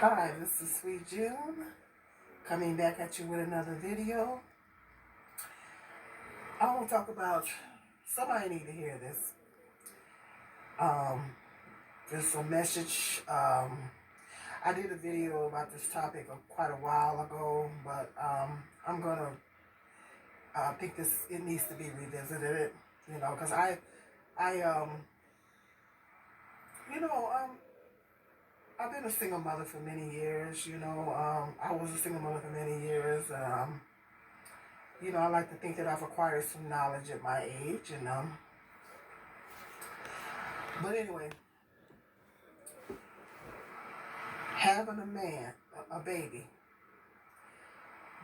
Hi, this is Sweet June, coming back at you with another video. I want to talk about, somebody need to hear this. Just a message. I did a video about this topic quite a while ago, but I'm going to think it needs to be revisited, because I, you know, um, I've been a single mother for many years, I was a single mother for many years. I like to think that I've acquired some knowledge at my age, but anyway, having a baby,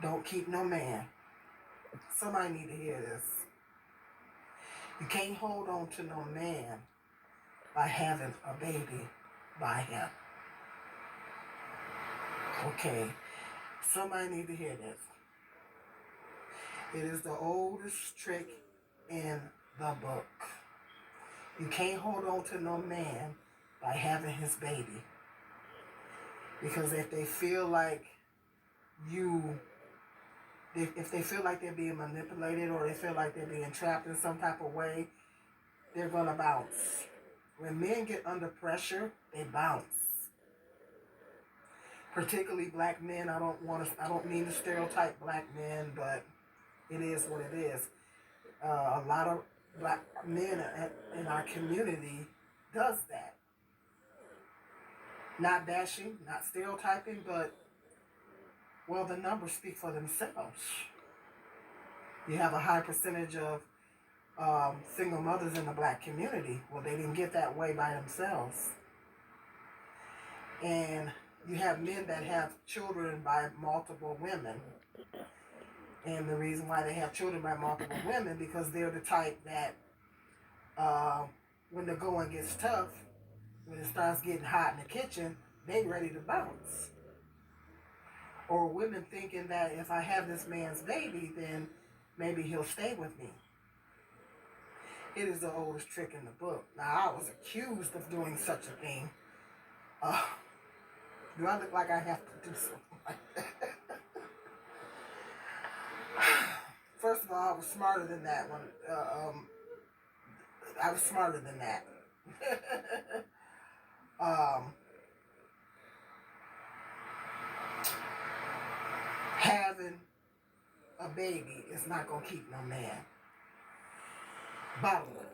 don't keep no man. Somebody need to hear this. You can't hold on to no man by having a baby by him. Okay, somebody need to hear this. It is the oldest trick in the book. You can't hold on to no man by having his baby. Because if they feel like if they feel like they're being manipulated or they feel like they're being trapped in some type of way, they're going to bounce. When men get under pressure, they bounce. Particularly black men. I don't mean to stereotype black men, but it is what it is. A lot of black men in our community does that. Not bashing, not stereotyping, but, well, the numbers speak for themselves. You have a high percentage of single mothers in the black community. Well, they didn't get that way by themselves. And you have men that have children by multiple women. And the reason why they have children by multiple women, because they're the type that when the going gets tough, when it starts getting hot in the kitchen, they ready to bounce. Or women thinking that if I have this man's baby, then maybe he'll stay with me. It is the oldest trick in the book. Now, I was accused of doing such a thing. Do I look like I have to do something like that? First of all, I was smarter than that one. I was smarter than that. Having a baby is not going to keep no man. Bottom line.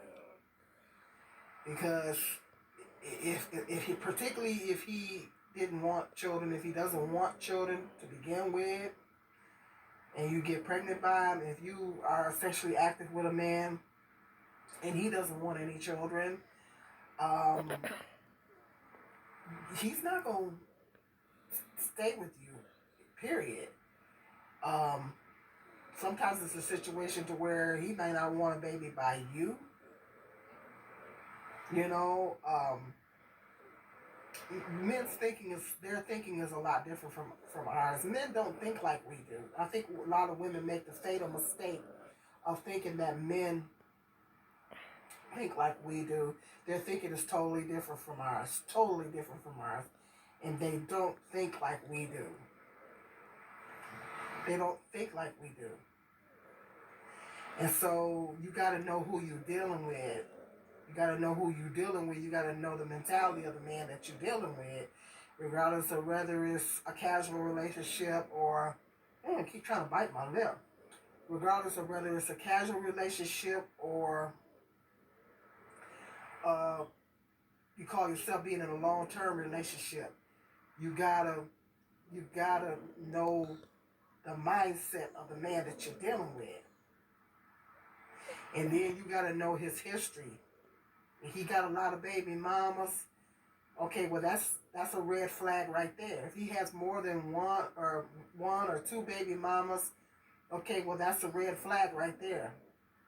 Because if he, particularly if he didn't want children, if he doesn't want children to begin with, and you get pregnant by him, if you are sexually active with a man and he doesn't want any children, he's not going to stay with you, period. Sometimes it's a situation to where he may not want a baby by you. Men's their thinking is a lot different from ours. Men don't think like we do. I think a lot of women make the fatal mistake of thinking that men think like we do. Their thinking is totally different from ours. Totally different from ours. And they don't think like we do. They don't think like we do. And so you got to know who you're dealing with. You got to know who you're dealing with. You got to know the mentality of the man that you're dealing with, regardless of whether it's a casual relationship or, I keep trying to bite my lip. Regardless of whether it's a casual relationship or you call yourself being in a long-term relationship, you gotta know the mindset of the man that you're dealing with. And then you gotta know his history. If he got a lot of baby mamas, okay, well that's a red flag right there. If he has more than one or two baby mamas, okay, well that's a red flag right there.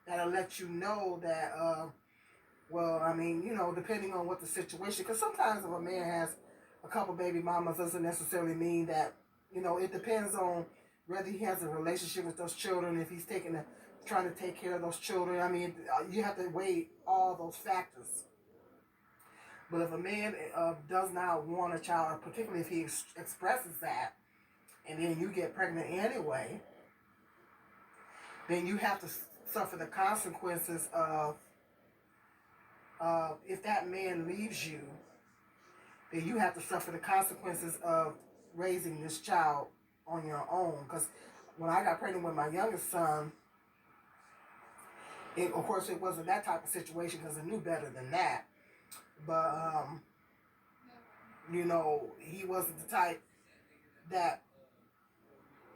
That'll let you know that depending on what the situation, because sometimes if a man has a couple baby mamas doesn't necessarily mean that, it depends on whether he has a relationship with those children, if he's trying to take care of those children. I mean, you have to weigh all those factors. But if a man does not want a child, particularly if he expresses that, and then you get pregnant anyway, then you have to suffer the consequences of if that man leaves you, then you have to suffer the consequences of raising this child on your own. Because when I got pregnant with my youngest son, of course it wasn't that type of situation because I knew better than that. But he wasn't the type that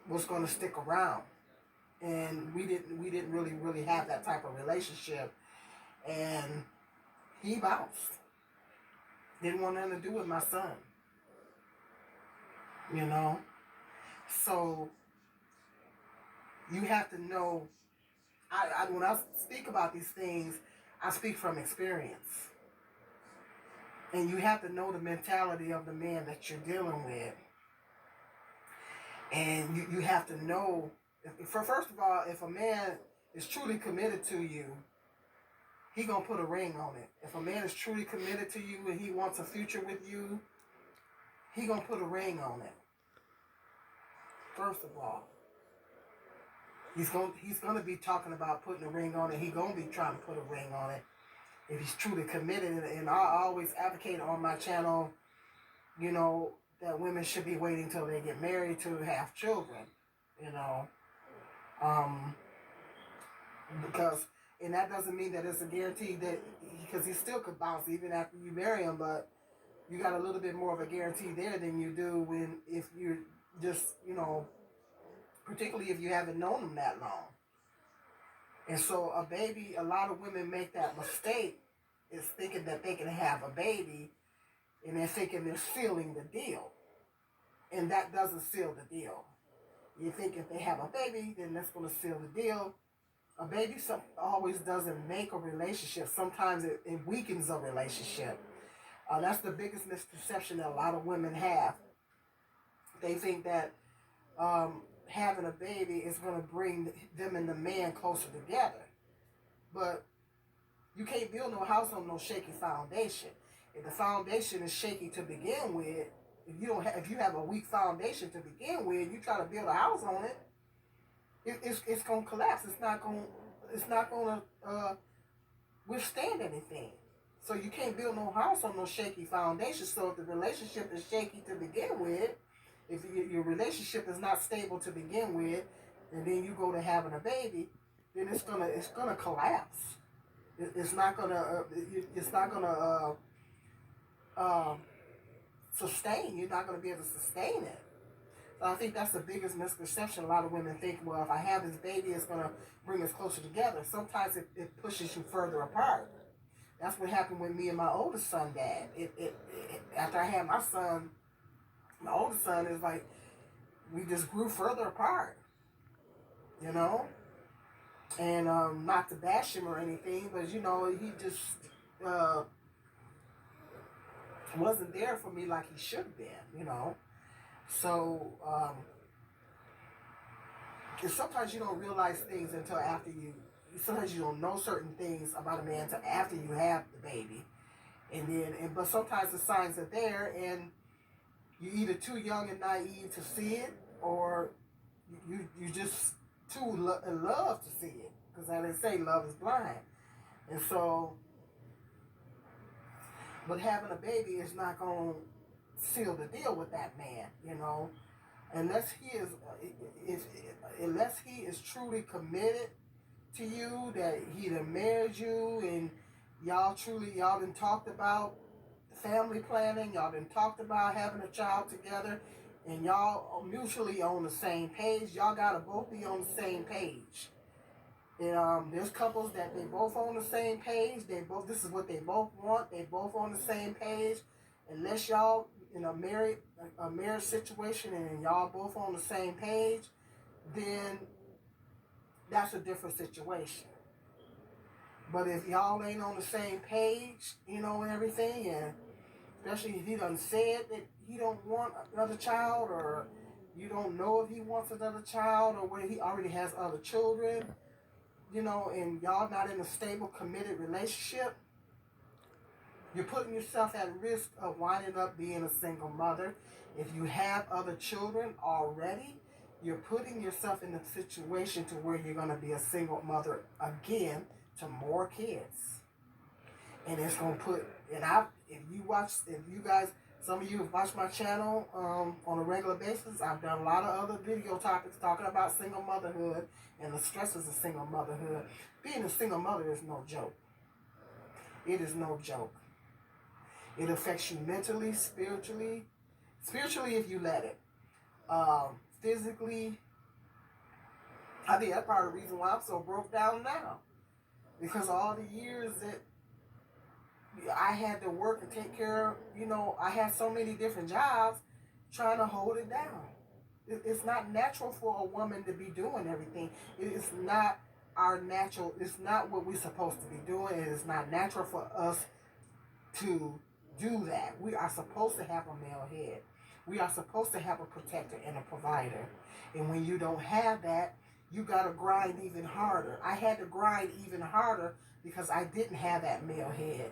was going to stick around, and we didn't really have that type of relationship. And he bounced. Didn't want nothing to do with my son. So you have to know. When I speak about these things, I speak from experience. And you have to know the mentality of the man that you're dealing with. And you have to know, first of all, if a man is truly committed to you, he gonna put a ring on it. If a man is truly committed to you and he wants a future with you, he gonna put a ring on it. First of all, he's gonna be talking about putting a ring on it. He gonna be trying to put a ring on it if he's truly committed. And I always advocate on my channel, that women should be waiting till they get married to have children. Because, and that doesn't mean that it's a guarantee that, because he still could bounce even after you marry him, but you got a little bit more of a guarantee there than you do if you're just, particularly if you haven't known him that long. And so a lot of women make that mistake, is thinking that they can have a baby, and they're thinking they're sealing the deal. And that doesn't seal the deal. You think if they have a baby, then that's going to seal the deal. A baby always doesn't make a relationship. Sometimes it weakens a relationship. That's the biggest misconception that a lot of women have. They think that having a baby is going to bring them and the man closer together. But you can't build no house on no shaky foundation. If the foundation is shaky to begin with, if you have a weak foundation to begin with, you try to build a house on it, it's gonna collapse. It's not gonna withstand anything. So you can't build no house on no shaky foundation. So if the relationship is shaky to begin with, if your relationship is not stable to begin with, and then you go to having a baby, then it's gonna collapse. It's not gonna sustain. You're not gonna be able to sustain it. So I think that's the biggest misconception. A lot of women think, well, if I have this baby, it's gonna bring us closer together. Sometimes it pushes you further apart. That's what happened with me and my oldest son, Dad. After I had my son, my oldest son, is like we just grew further apart. And not to bash him or anything, but he just wasn't there for me like he should have been. So sometimes you don't realize things until after sometimes you don't know certain things about a man until after you have the baby, but sometimes the signs are there, and you're either too young and naive to see it, or you just too in love to see it, because as they say, love is blind. And so, but having a baby is not going to seal the deal with that man, unless he is truly committed to you, that he done married you, and y'all done talked about family planning, y'all done talked about having a child together, and y'all mutually on the same page. Y'all gotta both be on the same page. And there's couples that they both on the same page. This is what they both want. They both on the same page. Unless y'all in a marriage situation and y'all both on the same page, then that's a different situation. But if y'all ain't on the same page, and everything, and especially if he done said that he don't want another child, or you don't know if he wants another child, or whether he already has other children, and y'all not in a stable, committed relationship, You're putting yourself at risk of winding up being a single mother. If you have other children already, you're putting yourself in a situation to where you're going to be a single mother again to more kids. And it's going to put, if you guys, some of you have watched my channel on a regular basis, I've done a lot of other video topics talking about single motherhood and the stresses of single motherhood. Being a single mother is no joke. It is no joke. It affects you mentally, spiritually if you let it. Physically, I think that's part of the reason why I'm so broke down now. Because all the years that I had to work and take care of, I had so many different jobs trying to hold it down. It's not natural for a woman to be doing everything. It's not it's not what we're supposed to be doing. It is not natural for us to do that. We are supposed to have a male head. We are supposed to have a protector and a provider. And when you don't have that, you got to grind even harder. I had to grind even harder because I didn't have that male head.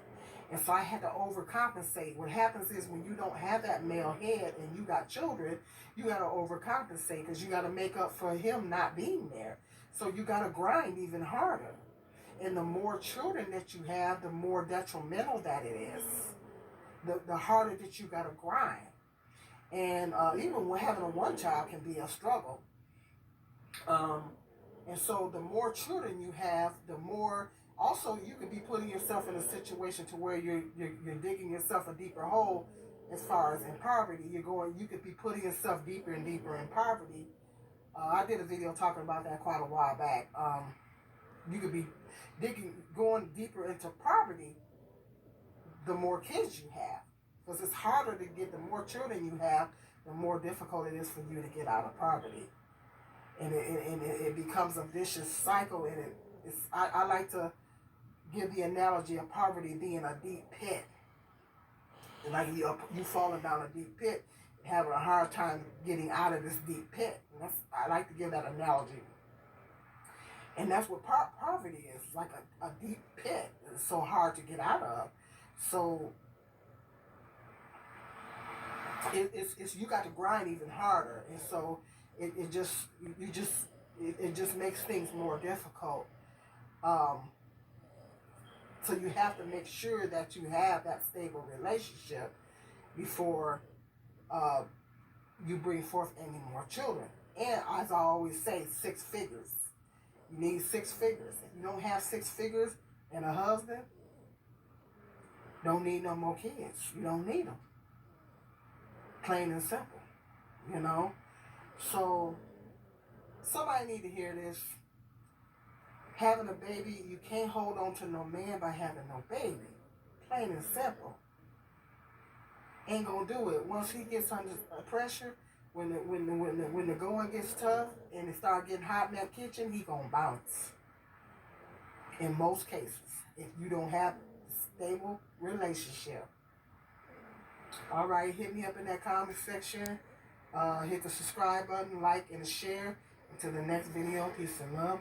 And so I had to overcompensate. What happens is when you don't have that male head and you got children, you got to overcompensate because you got to make up for him not being there. So you got to grind even harder. And the more children that you have, the more detrimental that it is. The harder that you got to grind. And even when having a one child can be a struggle. And so the more children you have, the more also you could be putting yourself in a situation to where you're digging yourself a deeper hole as far as in poverty. You could be putting yourself deeper and deeper in poverty. I did a video talking about that quite a while back. You could be going deeper into poverty the more kids you have. Because it's harder to get, the more children you have, the more difficult it is for you to get out of poverty. And it becomes a vicious cycle. And I like to give the analogy of poverty being a deep pit. And like you falling down a deep pit, having a hard time getting out of this deep pit. I like to give that analogy. And that's what poverty is, like a deep pit. It's so hard to get out of. So it's you got to grind even harder, and so it just makes things more difficult. So you have to make sure that you have that stable relationship before you bring forth any more children. And as I always say, 6 figures. You need 6 figures. If you don't have 6 figures and a husband, don't need no more kids. You don't need them. Plain and simple, So somebody need to hear this. Having a baby, you can't hold on to no man by having no baby. Plain and simple. Ain't gonna do it. Once he gets under pressure, when the going gets tough and it start getting hot in that kitchen, he gonna bounce. In most cases, if you don't have a stable relationship. All right, hit me up in that comment section. Hit the subscribe button, like, and share. Until the next video, peace and love.